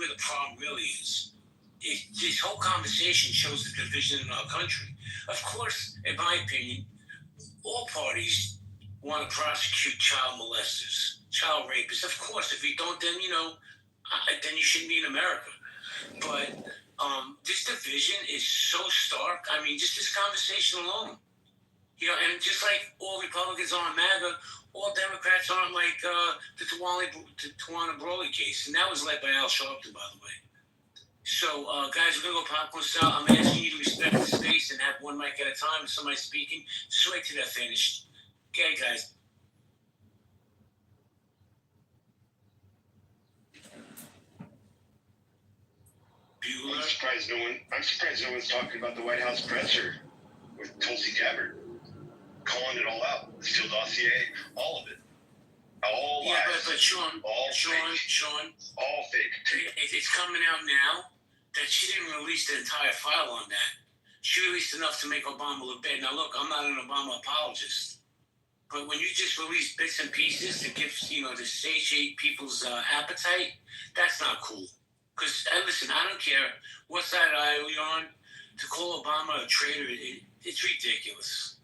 where the problem really is. This whole conversation shows the division in our country. Of course, in my opinion, all parties want to prosecute child molesters, child rapists. Of course, if you don't, then then you shouldn't be in America. But this division is so stark. I mean, just this conversation alone. And just like all Republicans aren't MAGA, all Democrats aren't like the Tawana Brawley case. And that was led by Al Sharpton, by the way. So, guys, we're going to go popcorn style. I'm asking you to respect the space and have one mic at a time. If somebody's speaking, just wait till they're finished. Okay, guys. Bueller. I'm surprised no one's talking about the White House presser with Tulsi Gabbard. Calling it all out. The Steele dossier, all of it. All lies. Yeah, but Sean, all fake. It's coming out now that she didn't release the entire file on that. She released enough to make Obama look bad. Now, look, I'm not an Obama apologist. But when you just release bits and pieces to give, to satiate people's appetite, that's not cool. Because, listen, I don't care what side of the aisle you're on. To call Obama a traitor, it's ridiculous.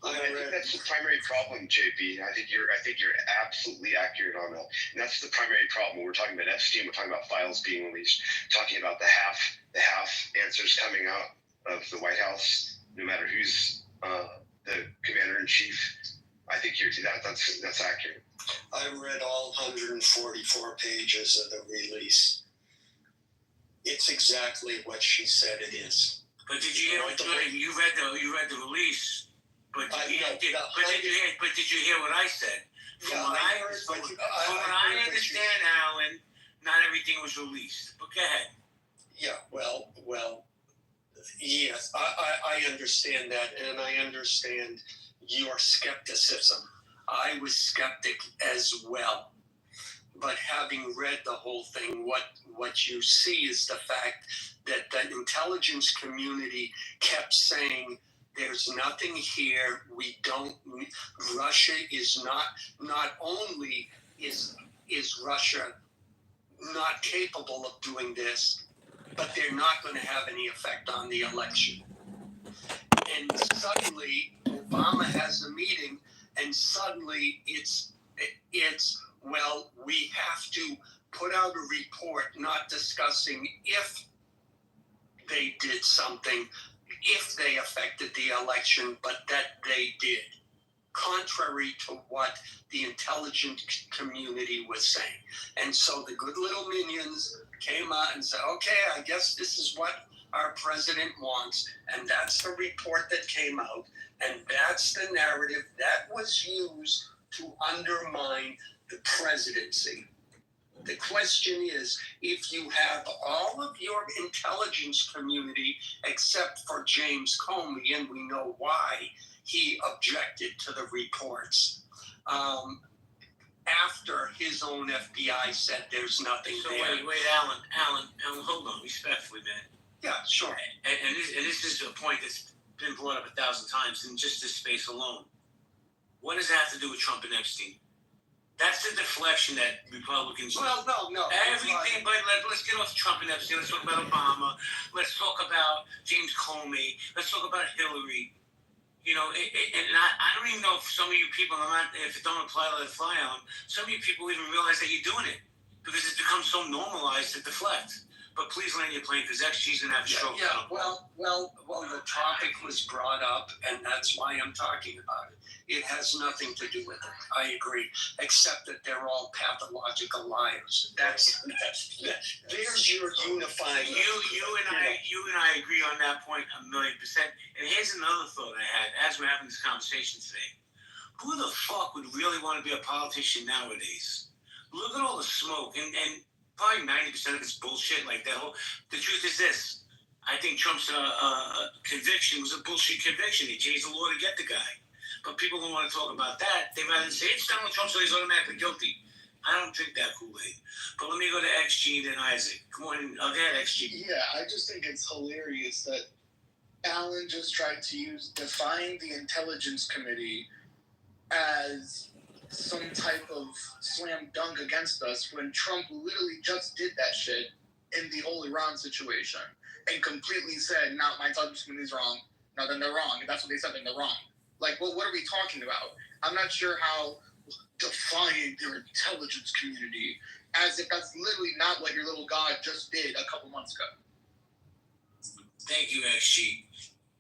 I think that's the primary problem, JP. I think you're absolutely accurate on that. And that's the primary problem. We're talking about Epstein. We're talking about files being released. Talking about the half answers coming out of the White House, no matter who's the commander in chief. I think that's accurate. I read all 144 pages of the release. It's exactly what she said it is. But did you hear you read the release? But did you hear what I said? From what I understand, Alan, not everything was released. But go ahead. Yeah, well, yes, I understand that, and I understand your skepticism. I was skeptic as well. But having read the whole thing, what you see is the fact that the intelligence community kept saying, there's nothing here. Russia is not only is Russia not capable of doing this, but they're not going to have any effect on the election. And suddenly Obama has a meeting, and suddenly it's well, we have to put out a report not discussing if they did something, if they affected the election, but that they did, contrary to what the intelligence community was saying. And so the good little minions came out and said, okay, I guess this is what our president wants. And that's the report that came out. And that's the narrative that was used to undermine the presidency. The question is, if you have all of your intelligence community, except for James Comey, and we know why he objected to the reports, after his own FBI said there's nothing there. Wait, Alan, hold on, respectfully, man. Yeah, sure. And this is a point that's been brought up 1,000 times in just this space alone. What does that have to do with Trump and Epstein? That's the deflection that Republicans do. Well, no. Everything, but let's get off Trump and Epstein. Let's talk about Obama. Let's talk about James Comey. Let's talk about Hillary. And I don't even know if some of you people, if it don't apply, let it fly on, some of you people even realize that you're doing it because it's become so normalized to deflect. But please land your plane because XG's going to have a stroke. Yeah, well, the topic was brought up, and that's why I'm talking about it. It has nothing to do with it. I agree, except that they're all pathological liars. There's your unifying. You and I agree on that point 1,000,000%. And here's another thought I had as we're having this conversation today. Who the fuck would really want to be a politician nowadays? Look at all the smoke and probably 90% of it's bullshit. The truth is this. I think Trump's conviction was a bullshit conviction. They changed the law to get the guy. But people don't want to talk about that. They rather say it's Donald Trump, so he's automatically guilty. I don't drink that Kool-Aid. But let me go to XG and then Isaac. Come on, I'll get XG. Yeah, I just think it's hilarious that Alan just tried to define the Intelligence Committee as some type of slam dunk against us when Trump literally just did that shit in the whole Iran situation and completely said, "No, my intelligence community is wrong. No, then they're wrong. If that's what they said, then they're wrong." Like, well, what are we talking about? I'm not sure how defying their intelligence community, as if that's literally not what your little god just did a couple months ago. Thank you, XG.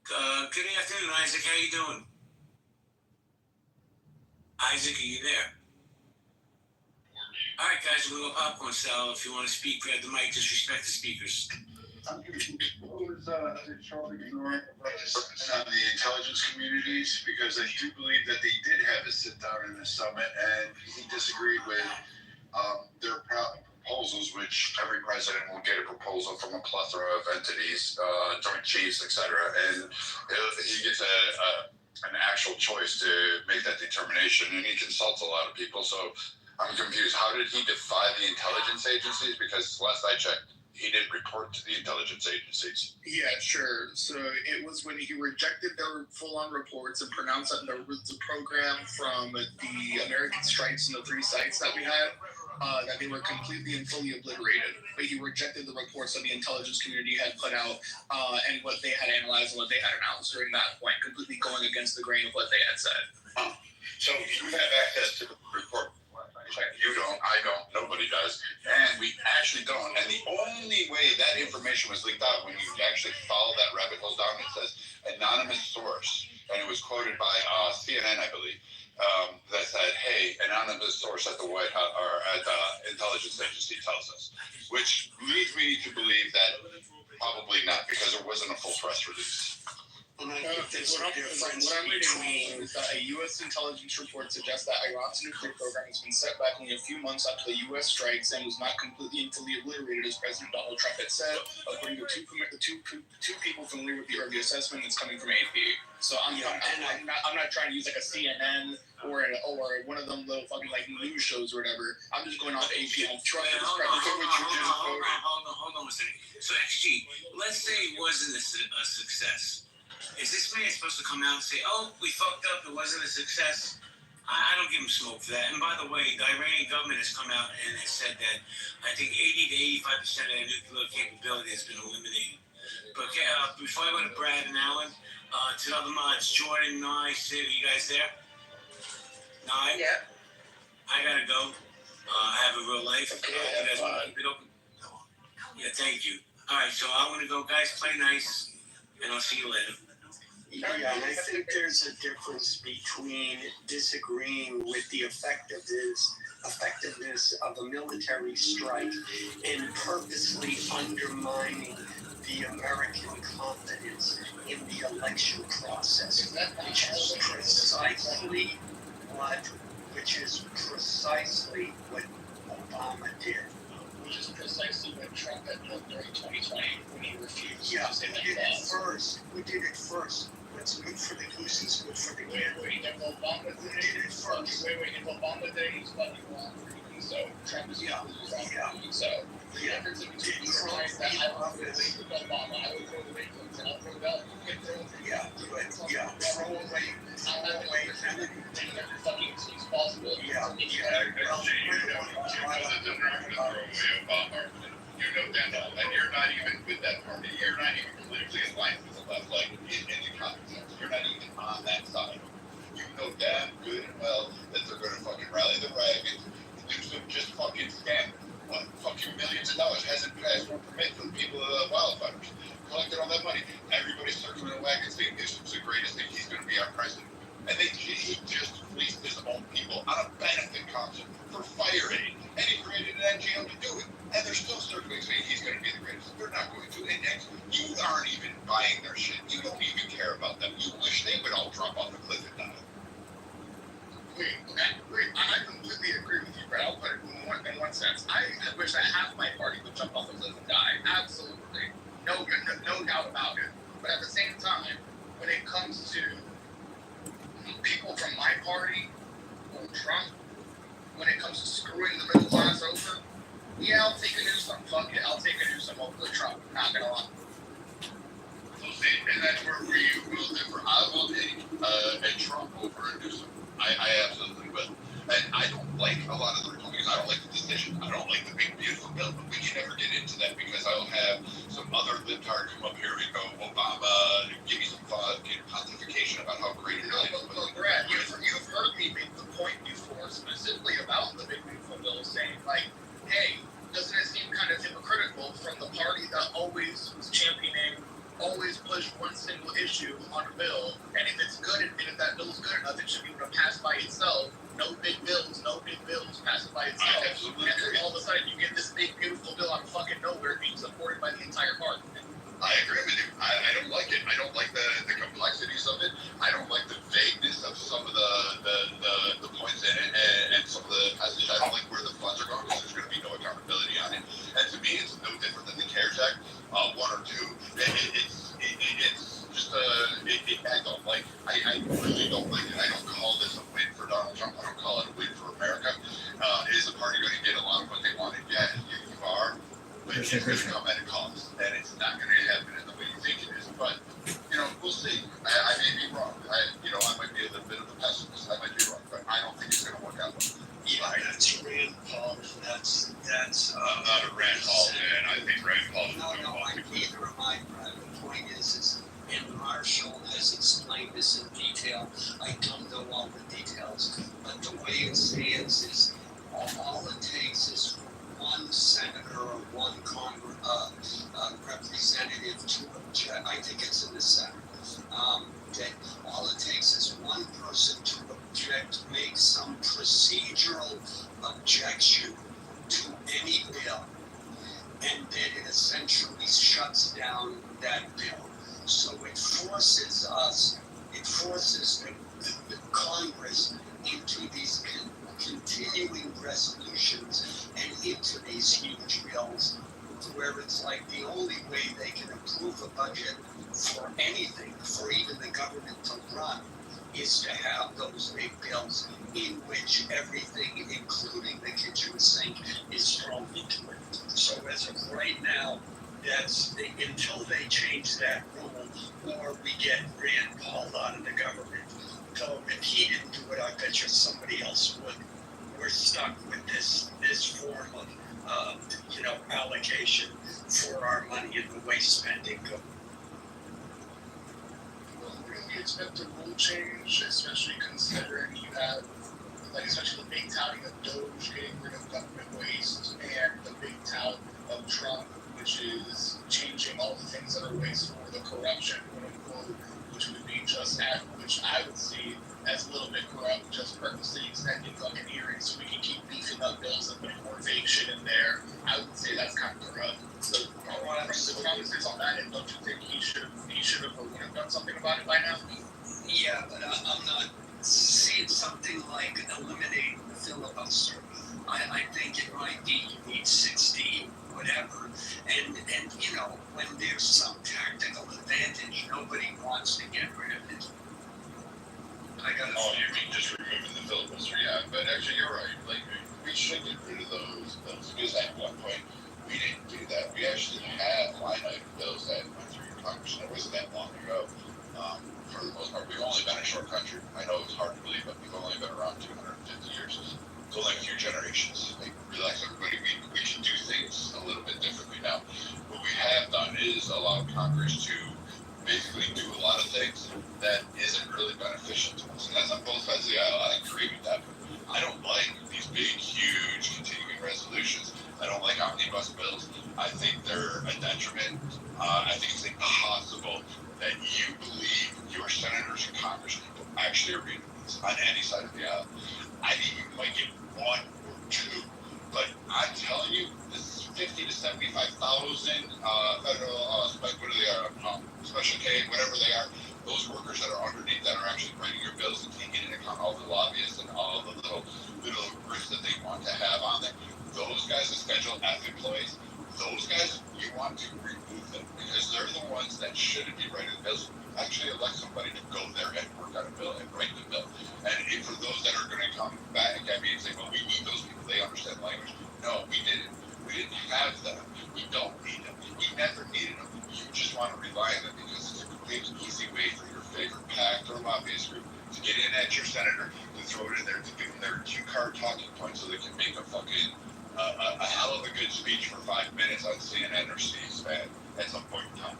Good afternoon, Isaac. How you doing? Isaac, are you there? All right, guys, we're going to go popcorn style. If you want to speak, grab the mic. Disrespect the speakers. I'm confused. What was Charlie ignoring on the intelligence communities? Because I do believe that they did have a sit down in the summit, and he disagreed with their proposals, which every president will get a proposal from a plethora of entities, Joint Chiefs, etc., and he gets an actual choice to make that determination, and he consults a lot of people. So I'm confused. How did he defy the intelligence agencies? Because last I checked, he didn't report to the intelligence agencies. Yeah, sure. So it was when he rejected their full-on reports and pronounced that the program from the American strikes and the 3 sites that we had, that they were completely and fully obliterated. But he rejected the reports that the intelligence community had put out and what they had analyzed and what they had announced during that point, completely going against the grain of what they had said. So you have access to the report. You don't, I don't, nobody does, and we actually don't. And the only way that information was leaked out, when you actually follow that rabbit hole down, it says anonymous source, and it was quoted by CNN, I believe, that said, "Hey, anonymous source at the White House or at the intelligence agency tells us," which leads me to believe that probably not, because there wasn't a full press release. And I think there's a difference What I'm reading between is that a U.S. intelligence report suggests that Iran's nuclear program has been set back only a few months after the U.S. strikes and was not completely and fully obliterated, as President Donald Trump had said, according to two people familiar with the early assessment. It's coming from AP. So I'm not trying to use like a CNN or one of them little fucking like news shows or whatever. I'm just going off AP and Trump. Hold on a second. So XG, let's say it wasn't a success. Is this man supposed to come out and say, "Oh, we fucked up, it wasn't a success"? I don't give him smoke for that. And by the way, the Iranian government has come out and has said that I think 80 to 85% of their nuclear capability has been eliminated. But before I go to Brad and Alan, to the other mods, Jordan, Nye, Sid, are you guys there? Nye? Yeah. I gotta go. I have a real life. Okay, you guys want to keep it open? Yeah, thank you. All right, so I'm gonna go, guys. Play nice, and I'll see you later. Yeah, and I think there's a difference between disagreeing with the effectiveness of a military strike and purposely undermining the American confidence in the election process, which is precisely what Obama did. Which is precisely what Trump had done during 2020 when he refused Yeah, to say that. we did it first. What's good for the goose is good for the gander. Wait, if Obama did it first. If Obama did it, he's fucking wrong for doing so. Trump is wrong for doing so. The difference between the crimes that I would relate with Obama, I would throw away Clinton, I'll throw that. Throw away. I'll have it like any other fucking excuse possible. You know that they're not going to throw away Obama. You know damn well that you're not even with that party. You're not even politically aligned with the left, like in the common sense. You're not even on that side. You know damn good and well that they're going to fucking rally the wagons and do some just fucking scam. What fucking millions of dollars hasn't passed for permit for the people of the wildfires. Collected all that money. Everybody's circling the wagons saying this was the greatest thing. He's going to be our president. And he just fleeced his own people on a benefit concert for fire aid. And he created an NGO to do it. And they're still circling saying he's going to be the greatest. They're not going to. And you aren't even buying their shit. You don't even care about them. You wish they would all drop off the cliff and die. Wait, I completely agree with you, Brett. I'll put it in one sense. I wish that half my party would jump off the cliff and die. Absolutely. No doubt about it. But at the same time, when it comes to people from my party or Trump, when it comes to screwing the middle class over, yeah, I'll take a Newsom. Fuck it, I'll take a Newsom over Trump. Not gonna lie. And that's where we will differ. I will take a Trump over a Newsom. I absolutely will. And I don't like a lot of the Republicans. I don't like the decision. I don't like the big beautiful bill, but we can never get into that because I'll have some other libtard come up here and go, Obama, give me some pontification about how great it is. But Brad, you've heard me make the point before, specifically about the big beautiful bill, saying like, hey, doesn't it seem kind of hypocritical from the party that always was championing, always pushed one single issue on a bill, and if it's good, and if that bill is good enough, it should be able to pass by itself. No big bills, pass it by itself. Absolutely. And then all of a sudden, you get this big beautiful bill out of fucking nowhere being supported by the entire party. I agree with you. I don't like it. I don't like the complexities of it. I don't like the vagueness of some of the points in it and some of the passages. I don't like where the funds are going because there's going to be no accountability on it. And to me, it's no different than the CARES Act, 1 or 2. It's just I don't like. I really don't like it. I don't call this a win for Donald Trump. I don't call it a win for America. Is the party going to get a lot of what they wanted? Yeah, you are. But it's going to come at a cost, and it's not going to happen in the way you think it is. But we'll see. I may be wrong. I might be a little bit of a pessimist. I might be wrong, but I don't think it's going to work out. Yeah, that's Rand Paul. That's. I'm not a Rand Paul fan. I think Rand Paul is doing No, neither am I, Brad. The point is, and Marshall has explained this in detail. I don't know all the details, but the way it stands is all it takes is one senator or one representative to object. I think it's in the Senate. That all it takes is one person to object, make some procedural objection to any bill, and then it essentially shuts down that bill. So it forces the Congress into these continuing resolutions and into these huge bills where it's like the only way they can approve a budget for anything, for even the government to run, is to have those big bills in which everything, including the kitchen sink, is thrown into it. So as of right now, until they change that rule, or we get Rand Paul out of the government. So if he didn't do it, I bet you somebody else would. We're stuck with this form of allocation for our money and the way spending goes. Well, when we expect a rule change, especially considering you have, especially the big touting of Doge getting rid of government waste and the big tout of Trump, which is changing all the things that are wasteful, the corruption, quote unquote, which would be just at, which I would see as a little bit corrupt, just purposely extending fucking hearings so we can keep beefing up bills and putting more vague shit in there. I would say that's kind of corrupt. So, the promises on that end, don't you think he should have done something about it by now? Yeah, but I'm not seeing something like eliminating the filibuster. I think it might be you need 60, whatever, and when there's some tactical advantage, nobody wants to get rid of it. You mean just removing the filibuster? Yeah, but actually you're right. Like we should get rid of those bills because at one point we didn't do that. We actually had line item bills that went through Congress, and it wasn't that long ago. For the most part, we've only been a short country. I know it's hard to believe, but we've only been around 250 years. So like a few generations. Like, relax, everybody. We should do things a little bit differently now. What we have done is allow Congress to basically do a lot of things that isn't really beneficial to us. And that's on both sides of the aisle. I agree with that. But I don't like these big, huge continuing resolutions. I don't like omnibus bills. I think they're a detriment. I think it's impossible that you believe your senators and congressmen will actually agree with this on any side of the aisle. I think you might get 1 or 2, but I'm telling you, this is 50 to 75,000 federal, what are they, special K, whatever they are, those workers that are underneath that are actually writing your bills and taking into account all the lobbyists and all the little risks that they want to have on there. Those guys are Schedule F employees. Those guys, you want to remove them because they're the ones that shouldn't be writing the bills. Actually elect somebody to go there and work on a bill and write the bill. And for those that are going to come back at me and say, well, we need those people, they understand language. No, we didn't. We didn't have them. We don't need them. We never needed them. You just want to rely on them because it's a quick, easy way for your favorite PAC or lobbyist group to get in at your senator, to throw it in there, to give them their cue card States at some point in time.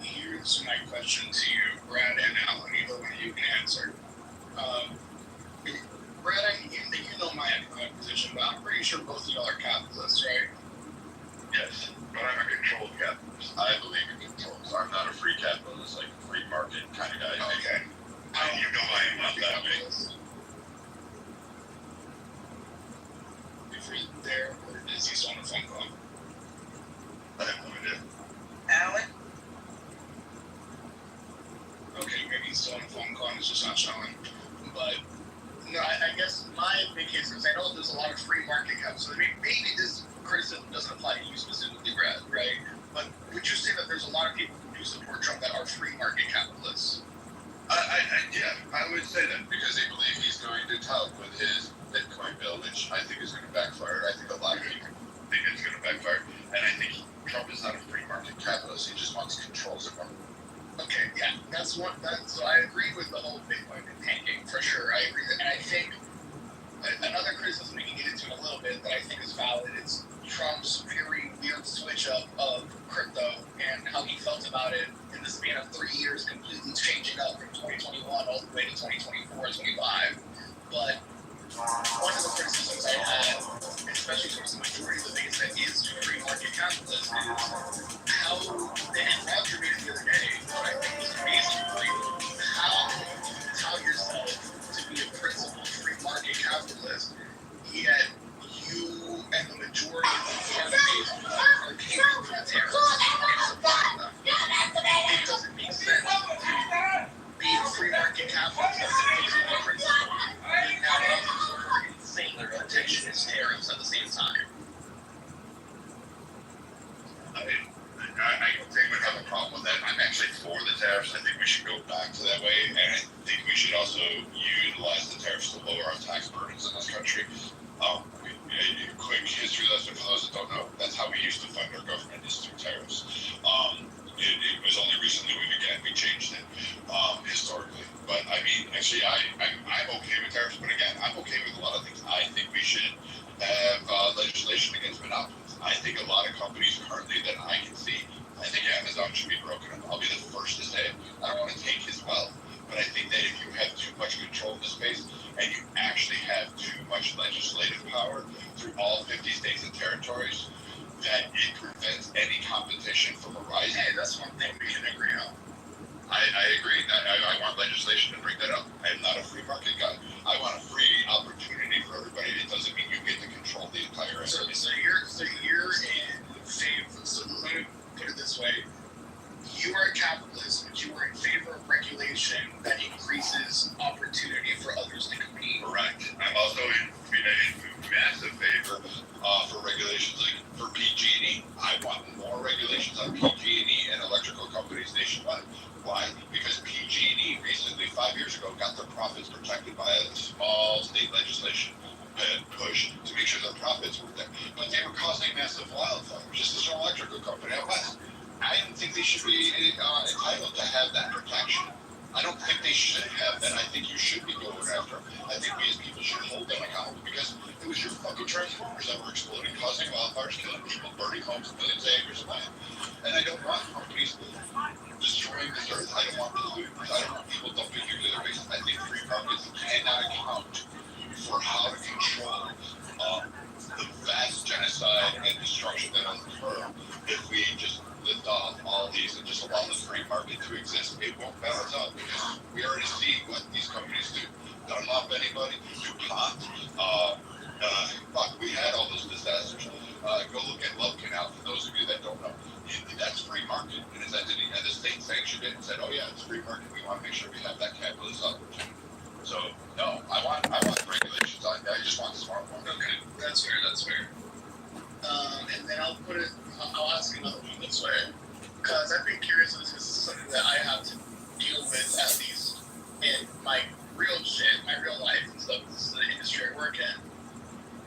Here's my question to you, Brad and Alan. Either one of you can answer. Brad, you know my economic position, but I'm pretty sure both of y'all are capitalists, right? Yes, but I'm a controlled capitalist. I believe in controls. I'm not a free capitalist, like a free market kind of guy. Okay. And you know I am not that way. If you're there, or is he still on the phone call? I have no idea. Alan? Okay, maybe he's still on the phone call and it's just not showing. But no, I guess my big case is I know there's a lot of free market caps, so maybe this criticism doesn't apply to you specifically, Brad, right? But would you say that there's a lot of people who do support Trump that are free market capitalists? Yeah, I would say that because they believe he's going to tout with his Bitcoin bill, which I think is going to backfire. I think a lot of people think it's going to backfire, and I think Trump is not a free market capitalist. He just wants controls of market. Okay, yeah, so I agree with the whole Bitcoin and tanking for sure. I agree, and I think another criticism we can get into in a little bit that I think is valid is Trump's very weird switch up of crypto and how he felt about it in the span of 3 years, completely changing up from 2021 all the way to 2024, 25. But one of the criticisms I had, especially towards the majority of the base that is free market capitalist, is how, and Roger made it the other day, what I think was amazing point, how you tell yourself to be a principled free market capitalist, yet you and the majority of the part base are paying for the tariffs and supporting them. It doesn't make sense to be a free market capitalist as opposed to a principle, and now also for insane protectionist tariffs at the same time. I don't think we have a problem with that. I'm actually for the tariffs. I think we should go back to that way, and I think we should also utilize the tariffs to lower our tax burdens in this country. A quick history lesson for those that don't know, that's how we used to fund our government, is through tariffs. It was only recently we changed it historically. But I mean, actually, I'm okay with tariffs, but again, I'm okay with a lot of things. I think we should have legislation against monopolies. I think a lot of companies currently that I can see, I think Amazon should be broken up. I'll be the first to say it. I don't want to take his wealth, but I think that if you have too much control in the space and you actually have too much legislative power through all 50 states and territories, that it prevents any competition from arising. Hey, that's one thing we can agree on. I agree. I want legislation to bring that up. I am not a free market guy. I want a free opportunity for everybody. It doesn't mean you get to control the entire industry. So you're in favor. So let me put it this way: you are a capitalist, but you are in favor of regulation that increases opportunity for others to compete. Correct. I'm also in massive favor for regulations like for PG&E. I want more regulations on PG&E and electrical companies nationwide. Why? Because PG&E recently, 5 years ago, got their profits protected by a small state legislation push to make sure their profits were there. But they were causing massive wildfires, just as an electrical company out west. I don't think they should be entitled to have that protection. I don't think they should have that. I think you should be going after them. I think we as people should hold them accountable because it was your fucking transformers that were exploding, causing wildfires, killing people, burning homes, millions of acres of land. And I don't want companies destroying this earth. I don't want polluters. I don't want people dumping nuclear waste. I think free markets cannot account for how to control the vast genocide and destruction that will occur if we just lift off all these and just allow the free market to exist. It won't balance out because we already see what these companies do. Dunlop anybody, DuPont, fuck, we had all those disasters. Go look at Love Canal, for those of you that don't know. That's free market in its entity, and the state sanctioned it and said, oh yeah, it's free market. We want to make sure we have that capitalist opportunity. So, no, I want regulations. I just want smart ones. Okay, that's fair. And then I'll ask another one this way, because I've been curious, this is something that I have to deal with, at least in my real life and stuff. This is the industry I work in.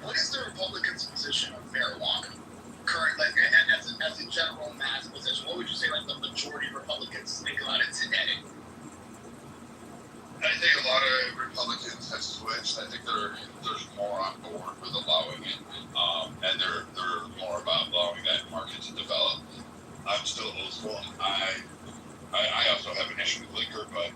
What is the Republicans' position on marijuana? Current, like, as a general mass position, what would you say, like, the majority of Republicans think about it today? I think a lot of Republicans have switched. I think they're more on board with allowing it, and they're more about allowing that market to develop. still old school. I also have an issue with liquor, but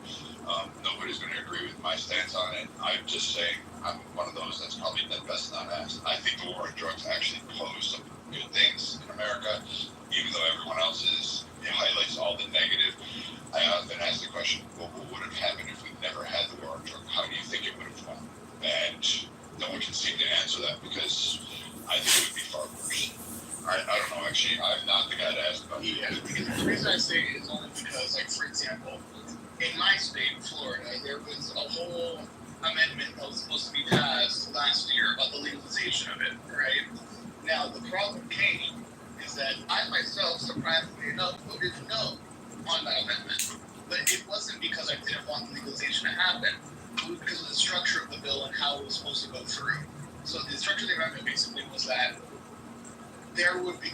nobody's going to agree with my stance on it. I'm just saying I'm one of those that's probably best not asked. I think the war on drugs actually posed some good things in America, even though everyone else highlights all the negative. I often ask the question, well, what would have happened if we never had the war on drugs? How do you think it would have gone? And no one can seem to answer that because I think it would be far worse. I don't know, actually, I'm not the guy to ask about it. Yeah, the reason I say it is only because, like, for example, in my state, Florida, there was a whole amendment that was supposed to be passed last year about the legalization of it, right? Now, the problem came is that I myself, surprisingly enough, voted no on that amendment. But it wasn't because I didn't want the legalization to happen. It was because of the structure of the bill and how it was supposed to go through. So the structure of the amendment basically was that there would be,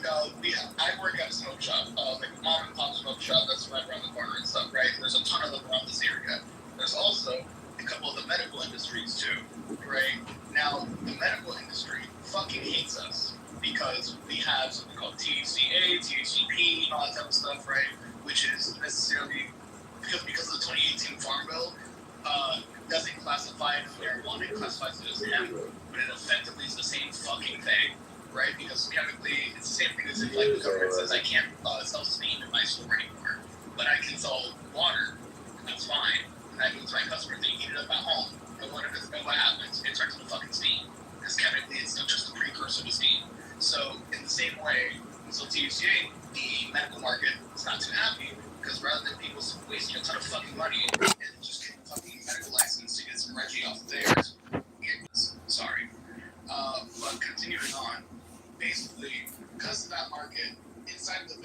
I work at a smoke shop, like a mom and pop smoke shop that's right around the corner and stuff, right? There's a ton of them around this area. There's also a couple of the medical industries too, right? Now, the medical industry fucking hates us because we have something called THCA, THCP, and all that type of stuff, right? Which is necessarily, because of the 2018 Farm Bill, doesn't classify it as marijuana, it classifies it as hemp, but it effectively is the same fucking thing. Right, because chemically, it's the same thing as if like the government says I can't sell steam in my store anymore, but I can sell water, and that's fine. And that means my customers, they heat it up at home, and what happens? It turns into fucking steam, because chemically it's not just a precursor to steam. So in the same way, so THCA, the medical market is not too happy, because rather than people wasting a ton of fucking money and just getting a fucking medical license to get some Reggie off of theirs, sorry. But continuing on, basically, because of that market, inside of the bill,